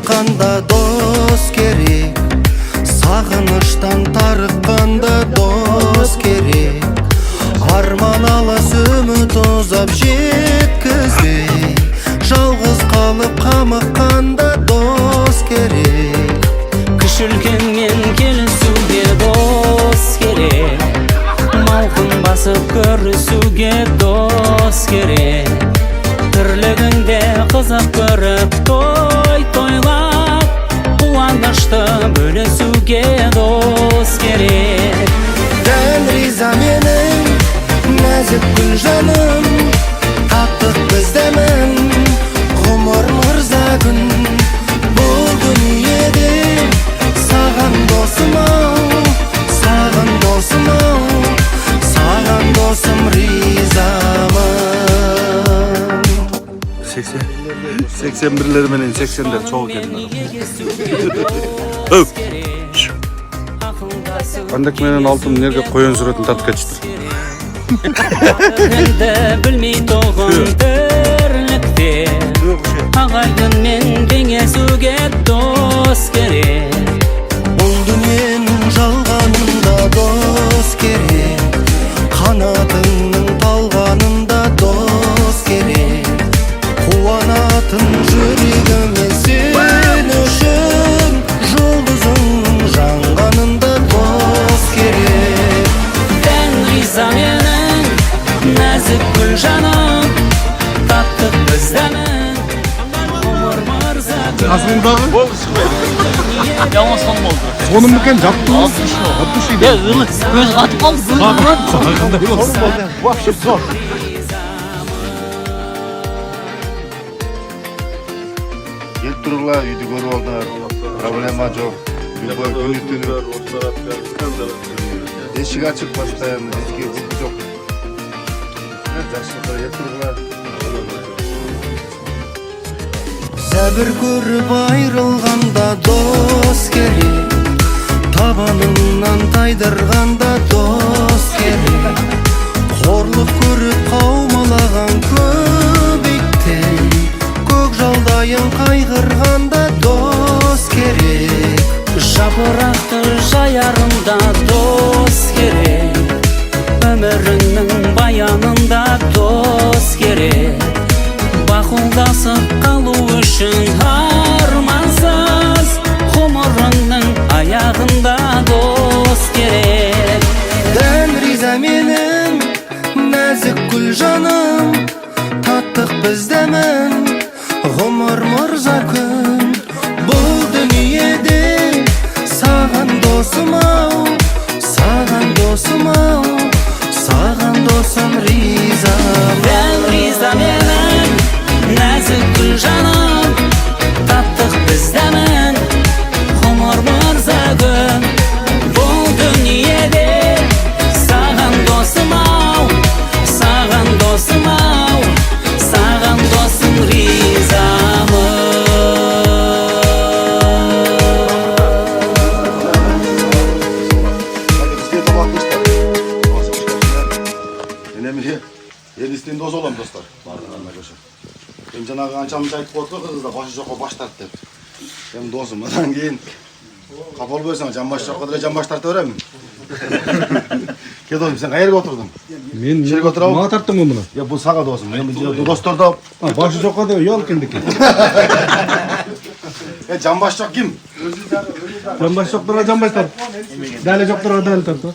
тарыққанда дос керек, сағыныштан тарыққанда дос керек. Арман алас үміт ұзап жеткізбей, жалғыз қалып қамыққанда дос керек. Кіші үлкенмен келісуге дос керек, мауқын басып көрісуге дос керек. Тірлігіңде қызық көріп тойлап, қуанышты бөлісуге дос керек. Дәл риза менің нәзік гүл жаным, таптық біздемін ғұмыр мырза күн. Бұл дүниеде саған досым-ау, саған досым-ау, саған досым ризамын. 81'ler менен 80'ler çoğu kelime. Кандак менен алтын нерге коен сүрөтүн тартып кетиштир. Білмей тоғын тірлікте, ағайынмен кеңесуге дос керек. Бұл дүниенің жалғанында дос керек, қанатыңның талғанында дос керек. Қуанатын жүрегіме сен үшін, жұлдызыңның жанғанында дос керек. Дән риза менің нәзік гүл жаным, таптық біздемін ғұмыр мырза күн. Қасыңдағы? Yalnız hanım oldu. Сонун мекен жаптыңыз? 60 Ya ılık göz atıp kaldı. Қандай болсын? Вообще зор. Келіп тұрғыла, үйді көріп алдыңар, проблема жоқ. Любой күні түні. Ешік ашық постоянно, бізге бұл жоқ. Жақсылықта келіп тұрғыла. Сәбір көріп айрылғанда дос керек, табаныңнан тайдырғанда дос керек. Қорлық көріп қаумалаған көбейттен, көкжалдайын қайғырғанда дос керек. Жапырақты жаярында дос керек, өміріңнің баянында дос керек. Бақұлдасып қалу үшін армансыз, ғұмырыңның аяғында дос керек. Дән риза менің нәзік гүл жаным, таттық біздемін ғұмыр мырза күн. Бұл дүниеде саған досым-ау, саған досым-ау, саған досым ризамын. Дән риза менің нәзік гүл жаным, таптық біздемін ғұмыр мырза күн. Бұл дүниеде саған досым-ау, саған досым-ау, саған досым ризамын. Бізге тамақтыңыздар. Енемге елістен дос олам достар. Бардығанына көшіп. Мен жаңағы аншамыз айтып қойды, қызда башы жоққа баш тарт деп. Мен досым, одан кейін қапал болсаң, жамбаш жоққа деле жамбаш тарта беремін. Ке досым, сен қайерге отырдың? Мен Жерге отырау. мага тарттым мұны. Я бұл саға досым. Мен достарда Башы жоққа деп ұял кендікі. жамбаш жоқ кім? Жамбаш жоқтарға жамбаш тарт. Дәлі жоқтарға дәлі тарт.